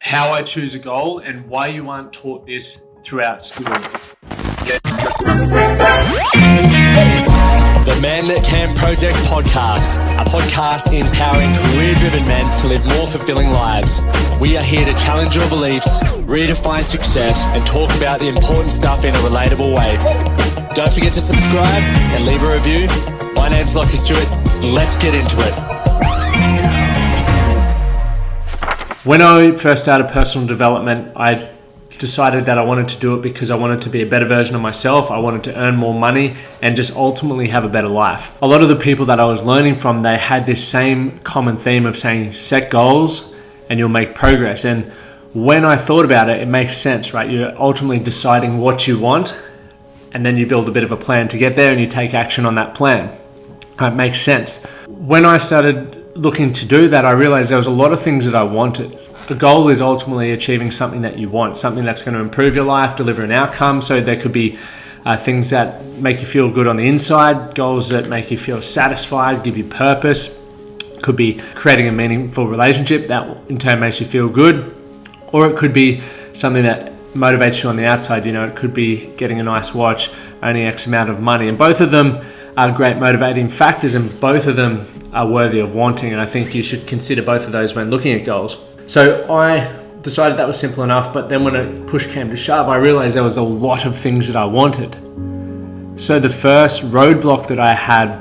how I choose a goal, and why you aren't taught this throughout school. The Man That Can Project podcast, a podcast empowering career-driven men to live more fulfilling lives. We are here to challenge your beliefs, redefine success, and talk about the important stuff in a relatable way. Don't forget to subscribe and leave a review. My name's Lachlan, Stuart. Let's get into it. When I first started personal development, I decided that I wanted to do it because I wanted to be a better version of myself. I wanted to earn more money and just ultimately have a better life. A lot of the people that I was learning from, they had this same common theme of saying, set goals and you'll make progress. And when I thought about it, it makes sense, right? You're ultimately deciding what you want, and then you build a bit of a plan to get there and you take action on that plan. It makes sense. When I started looking to do that, I realized there was a lot of things that I wanted. A goal is ultimately achieving something that you want, something that's going to improve your life, deliver an outcome. So there could be things that make you feel good on the inside, goals that make you feel satisfied, give you purpose. Could be creating a meaningful relationship that in turn makes you feel good. Or it could be something that motivates you on the outside. You know, it could be getting a nice watch, earning X amount of money. And both of them are great motivating factors, and both of them are worthy of wanting. And I think you should consider both of those when looking at goals. So I decided that was simple enough, but then when push came to shove, I realized there was a lot of things that I wanted. So the first roadblock that I had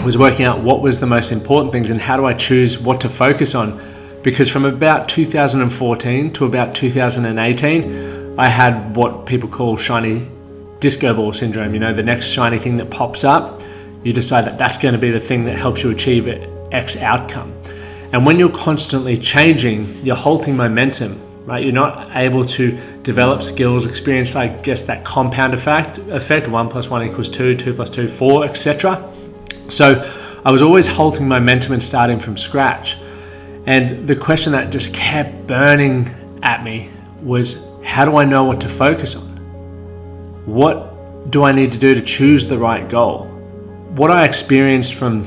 was working out what was the most important things and how do I choose what to focus on. Because from about 2014 to about 2018, I had what people call shiny disco ball syndrome. You know, the next shiny thing that pops up, you decide that that's going to be the thing that helps you achieve X outcome. And when you're constantly changing, you're halting momentum, right? You're not able to develop skills, experience, I guess, that compound effect, 1 + 1 = 2, 2 + 2 = 4, etc. So I was always halting momentum and starting from scratch. And the question that just kept burning at me was, how do I know what to focus on? What do I need to do to choose the right goal? What I experienced from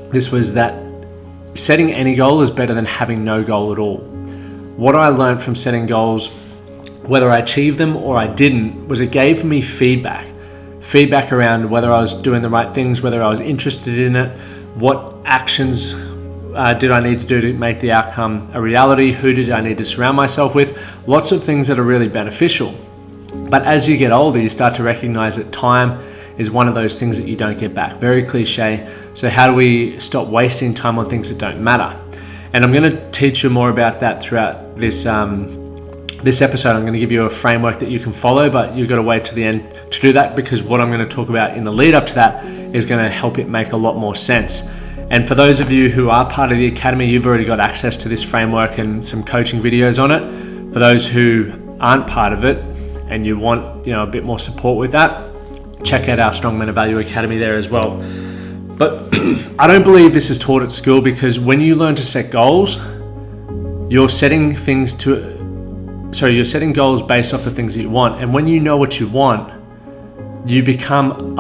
this was that setting any goal is better than having no goal at all. What I learned from setting goals, whether I achieved them or I didn't, was it gave me feedback around whether I was doing the right things, whether I was interested in it, what actions did I need to do to make the outcome a reality, who did I need to surround myself with, lots of things that are really beneficial. But as you get older, you start to recognize that time is one of those things that you don't get back. Very cliche. So how do we stop wasting time on things that don't matter? And I'm going to teach you more about that throughout this episode. I'm going to give you a framework that you can follow, but you've got to wait to the end to do that, because what I'm going to talk about in the lead up to that is going to help it make a lot more sense. And for those of you who are part of the Academy, you've already got access to this framework and some coaching videos on it. For those who aren't part of it and you want, a bit more support with that, check out our Strongmen of Value Academy there as well. But I don't believe this is taught at school, because when you learn to set goals, you're setting goals based off the things that you want. And when you know what you want, you become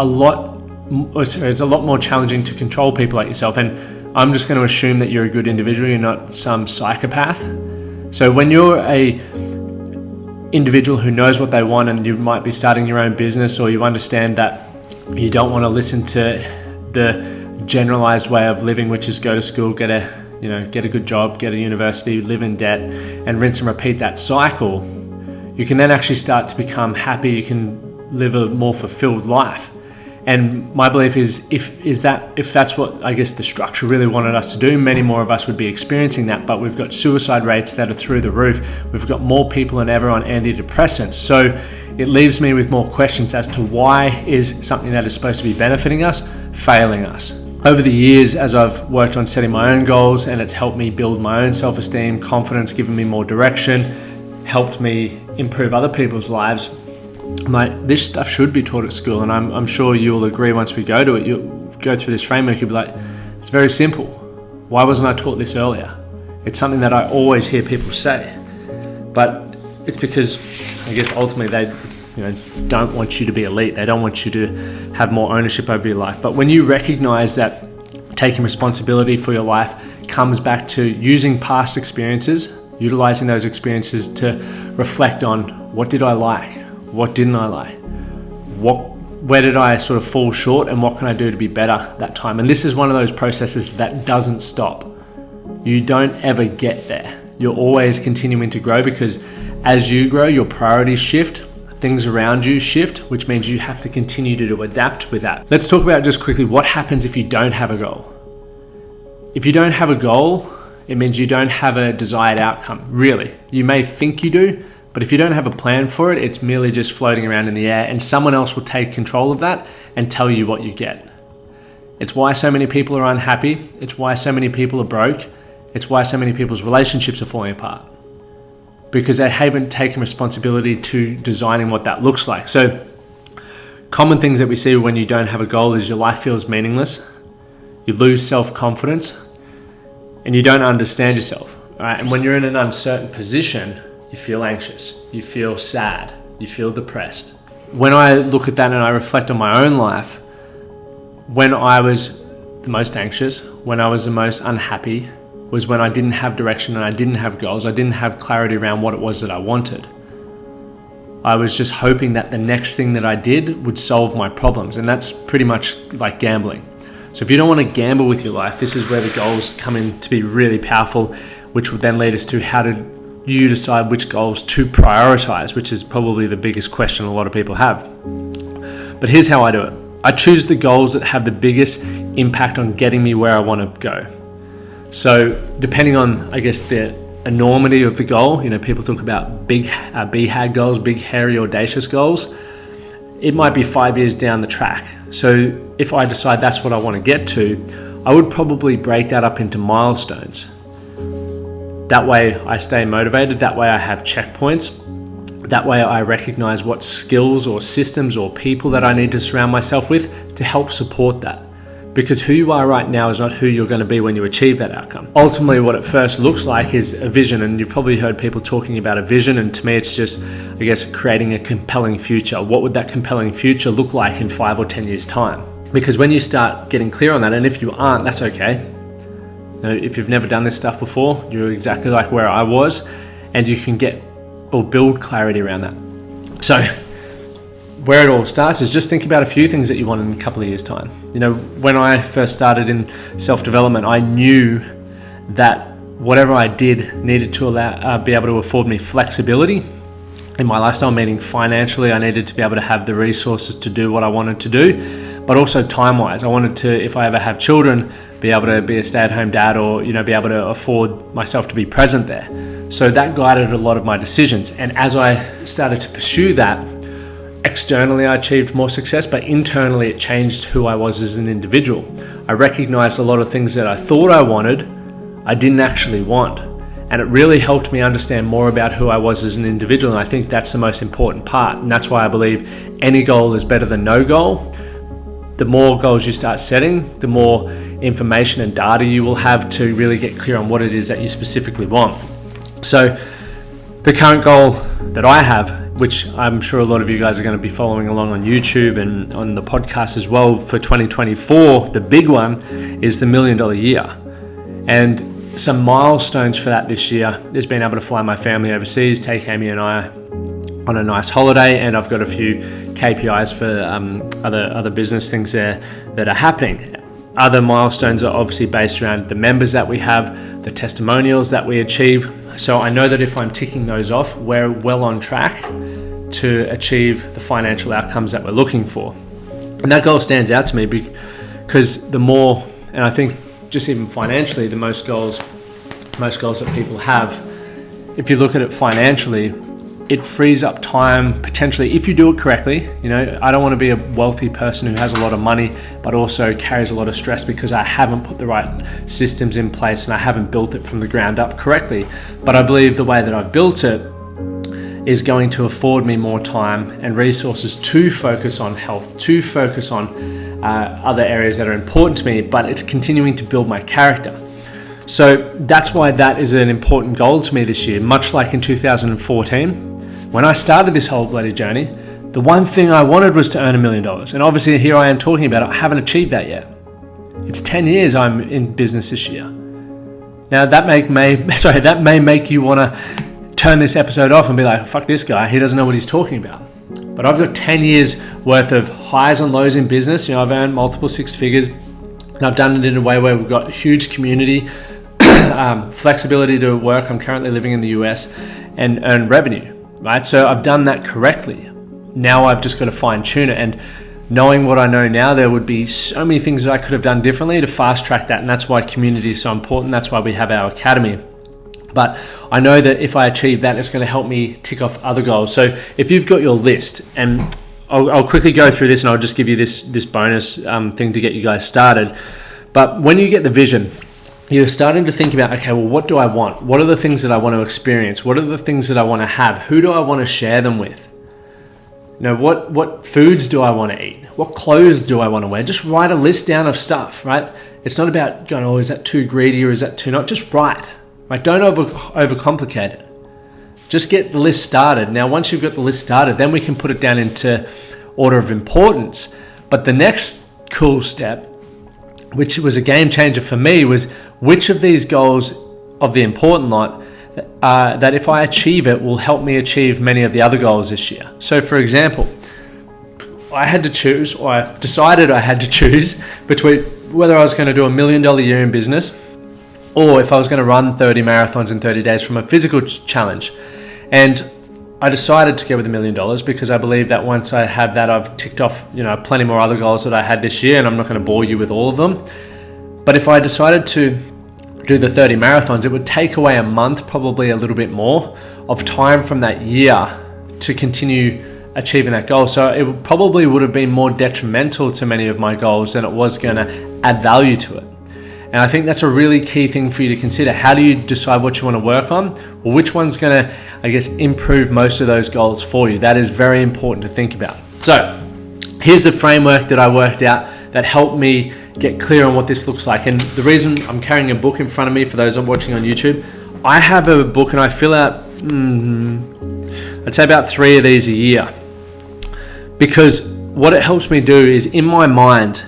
it's a lot more challenging to control people like yourself. And I'm just going to assume that you're a good individual, you're not some psychopath. So when you're a individual who knows what they want, and you might be starting your own business, or you understand that you don't want to listen to the generalized way of living, which is go to school, get a good job, get a university, live in debt, and rinse and repeat that cycle, you can then actually start to become happy. You can live a more fulfilled life. And my belief is if that's what, I guess, the structure really wanted us to do, many more of us would be experiencing that. But we've got suicide rates that are through the roof. We've got more people than ever on antidepressants. So it leaves me with more questions as to why is something that is supposed to be benefiting us failing us. Over the years, as I've worked on setting my own goals, and it's helped me build my own self-esteem, confidence, given me more direction, helped me improve other people's lives, this stuff should be taught at school. And I'm sure you'll agree, once we go to it, you'll go through this framework, you'll be like, it's very simple. Why wasn't I taught this earlier? It's something that I always hear people say, but it's because I guess ultimately they don't want you to be elite. They don't want you to have more ownership over your life. But when you recognize that taking responsibility for your life comes back to using past experiences utilizing those experiences to reflect on what did I like, what didn't I like, where did I sort of fall short, and what can I do to be better that time. And this is one of those processes that doesn't stop. You don't ever get there. You're always continuing to grow, because as you grow, your priorities shift, things around you shift, which means you have to continue to adapt with that. Let's talk about just quickly what happens if you don't have a goal. If you don't have a goal, it means you don't have a desired outcome, really. You may think you do, but if you don't have a plan for it, it's merely just floating around in the air, and someone else will take control of that and tell you what you get. It's why so many people are unhappy. It's why so many people are broke. It's why so many people's relationships are falling apart, because they haven't taken responsibility to designing what that looks like. So common things that we see when you don't have a goal is your life feels meaningless, you lose self-confidence, and you don't understand yourself. Right? And when you're in an uncertain position, you feel anxious, you feel sad, you feel depressed. When I look at that and I reflect on my own life, when I was the most anxious, when I was the most unhappy, was when I didn't have direction and I didn't have goals. I didn't have clarity around what it was that I wanted. I was just hoping that the next thing that I did would solve my problems. And that's pretty much like gambling. So if you don't want to gamble with your life, this is where the goals come in to be really powerful, which would then lead us to how do you decide which goals to prioritize, which is probably the biggest question a lot of people have. But here's how I do it. I choose the goals that have the biggest impact on getting me where I want to go. So depending on, I guess, the enormity of the goal, people talk about big BHAG goals, big, hairy, audacious goals. It might be 5 years down the track. So if I decide that's what I want to get to, I would probably break that up into milestones. That way I stay motivated. That way I have checkpoints. That way I recognize what skills or systems or people that I need to surround myself with to help support that. Because who you are right now is not who you're going to be when you achieve that outcome. Ultimately, what it first looks like is a vision, and you've probably heard people talking about a vision, and to me it's just, I guess, creating a compelling future. What would that compelling future look like in 5 or 10 years' time? Because when you start getting clear on that, and if you aren't, that's okay. If you've never done this stuff before, you're exactly like where I was, and you can get or build clarity around that. So where it all starts is just think about a few things that you want in a couple of years' time. When I first started in self-development, I knew that whatever I did needed to be able to afford me flexibility in my lifestyle, meaning financially, I needed to be able to have the resources to do what I wanted to do, but also time-wise. I wanted to, if I ever have children, be able to be a stay-at-home dad, or be able to afford myself to be present there. So that guided a lot of my decisions. And as I started to pursue that, externally I achieved more success, but internally it changed who I was as an individual. I recognized a lot of things that I thought I wanted, I didn't actually want. And it really helped me understand more about who I was as an individual. And I think that's the most important part. And that's why I believe any goal is better than no goal. The more goals you start setting, the more information and data you will have to really get clear on what it is that you specifically want. So the current goal that I have, which I'm sure a lot of you guys are going to be following along on YouTube and on the podcast as well for 2024, the big one is the $1 million year. And some milestones for that this year is being able to fly my family overseas, take Amy and I on a nice holiday, and I've got a few KPIs for other business things there that are happening. Other milestones are obviously based around the members that we have, the testimonials that we achieve. So I know that if I'm ticking those off, we're well on track to achieve the financial outcomes that we're looking for. And that goal stands out to me because the more, and I think just even financially, the most goals that people have, if you look at it financially, it frees up time potentially if you do it correctly. I don't want to be a wealthy person who has a lot of money but also carries a lot of stress because I haven't put the right systems in place and I haven't built it from the ground up correctly. But I believe the way that I've built it is going to afford me more time and resources to focus on health, to focus on other areas that are important to me, but it's continuing to build my character. So that's why that is an important goal to me this year. Much like in 2014, when I started this whole bloody journey, the one thing I wanted was to earn $1 million. And obviously here I am talking about it. I haven't achieved that yet. It's 10 years I'm in business this year. Now that may make you want to turn this episode off and be like, fuck this guy, he doesn't know what he's talking about. But I've got 10 years worth of highs and lows in business. I've earned multiple six figures, and I've done it in a way where we've got a huge community, flexibility to work. I'm currently living in the US and earn revenue, right? So I've done that correctly. Now I've just got to fine tune it, and knowing what I know now, there would be so many things that I could have done differently to fast track that. And that's why community is so important. That's why we have our academy. But I know that if I achieve that, it's going to help me tick off other goals. So if you've got your list, and I'll quickly go through this, and I'll just give you this bonus thing to get you guys started. But when you get the vision, you're starting to think about, okay, well, what do I want? What are the things that I want to experience? What are the things that I want to have? Who do I want to share them with? What foods do I want to eat? What clothes do I want to wear? Just write a list down of stuff, right? It's not about going, oh, is that too greedy or is that too not? Just write. Right, don't overcomplicate it. Just get the list started. Now, once you've got the list started, then we can put it down into order of importance. But the next cool step, which was a game changer for me, was which of these goals of the important lot that if I achieve it will help me achieve many of the other goals this year. So, for example, I decided I had to choose between whether I was going to do $1 million year in business, or if I was going to run 30 marathons in 30 days from a physical challenge. And I decided to go with $1 million because I believe that once I have that, I've ticked off, plenty more other goals that I had this year, and I'm not going to bore you with all of them. But if I decided to do the 30 marathons, it would take away a month, probably a little bit more of time from that year to continue achieving that goal. So it probably would have been more detrimental to many of my goals than it was going to add value to it. And I think that's a really key thing for you to consider. How do you decide what you want to work on? Well, which one's going to, improve most of those goals for you? That is very important to think about. So here's the framework that I worked out that helped me get clear on what this looks like. And the reason I'm carrying a book in front of me, for those watching on YouTube, I have a book and I fill out, I'd say about 3 of these a year. Because what it helps me do is, in my mind,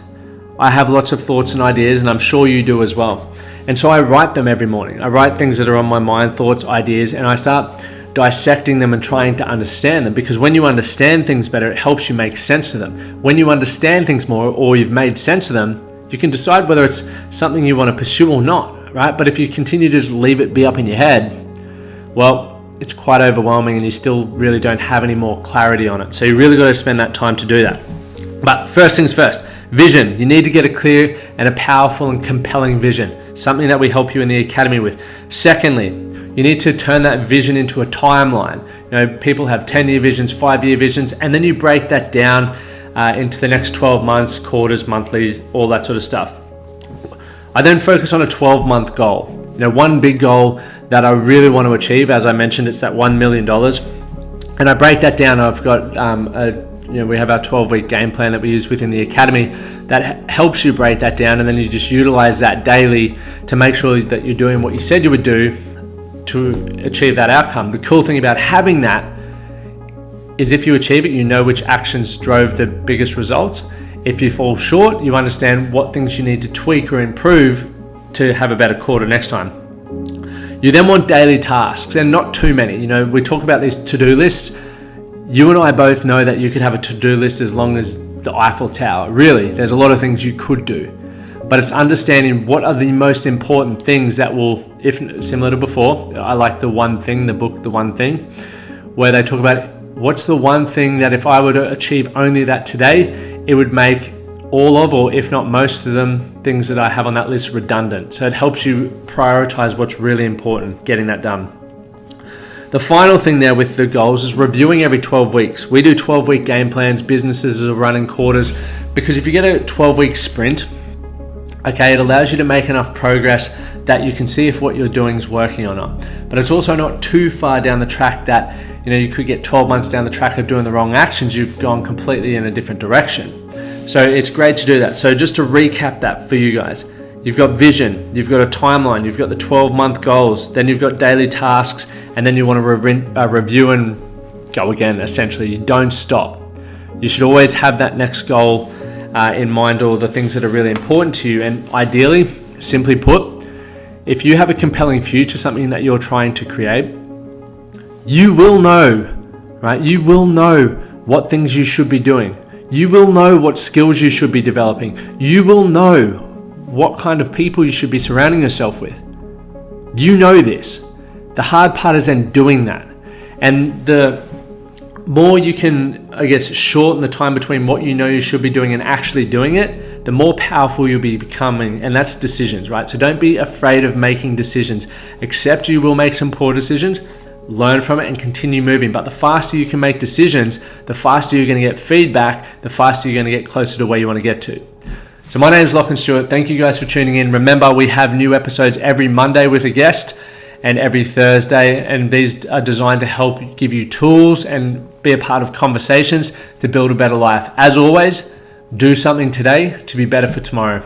I have lots of thoughts and ideas, and I'm sure you do as well. And so I write them every morning. I write things that are on my mind, thoughts, ideas, and I start dissecting them and trying to understand them. Because when you understand things better, it helps you make sense of them. When you understand things more, or you've made sense of them, you can decide whether it's something you want to pursue or not, right? But if you continue to just leave it be up in your head, well, it's quite overwhelming and you still really don't have any more clarity on it. So you really got to spend that time to do that. But first things first, vision. You need to get a clear and a powerful and compelling vision, something that we help you in the academy with. Secondly, you need to turn that vision into a timeline. People have 10-year visions, 5-year visions, and then you break that down into the next 12 months, quarters, monthlies, all that sort of stuff. I then focus on a 12-month goal. One big goal that I really want to achieve, as I mentioned, it's that $1 million. And I break that down. I've got we have our 12-week game plan that we use within the academy that helps you break that down, and then you just utilize that daily to make sure that you're doing what you said you would do to achieve that outcome. The cool thing about having that is if you achieve it, you know which actions drove the biggest results. If you fall short, you understand what things you need to tweak or improve to have a better quarter next time. You then want daily tasks, and not too many. We talk about these to-do lists. You and I both know that you could have a to-do list as long as the Eiffel Tower. Really, there's a lot of things you could do. But it's understanding what are the most important things that will, if similar to before, I like The One Thing, the book The One Thing, where they talk about what's the one thing that if I were to achieve only that today, it would make all of, or if not most of them, things that I have on that list redundant. So it helps you prioritize what's really important, getting that done. The final thing there with the goals is reviewing every 12 weeks. We do 12-week game plans. Businesses are running quarters, because if you get a 12-week sprint, it allows you to make enough progress that you can see if what you're doing is working or not. But it's also not too far down the track that you could get 12 months down the track of doing the wrong actions. You've gone completely in a different direction. So it's great to do that. So just to recap that for you guys, you've got vision, you've got a timeline, you've got the 12-month goals, then you've got daily tasks, and then you want to review and go again, essentially. You don't stop. You should always have that next goal in mind, or the things that are really important to you. And ideally, simply put, if you have a compelling future, something that you're trying to create, you will know, right? You will know what things you should be doing. You will know what skills you should be developing. You will know what kind of people you should be surrounding yourself with. You know this. The hard part is then doing that. And the more you can, I guess, shorten the time between what you know you should be doing and actually doing it, the more powerful you'll be becoming. And that's decisions, right? So don't be afraid of making decisions. Accept you will make some poor decisions, learn from it and continue moving. But the faster you can make decisions, the faster you're going to get feedback, the faster you're going to get closer to where you want to get to. So my name is Lachlan Stuart. Thank you guys for tuning in. Remember, we have new episodes every Monday with a guest and every Thursday, and these are designed to help give you tools and be a part of conversations to build a better life. As always, do something today to be better for tomorrow.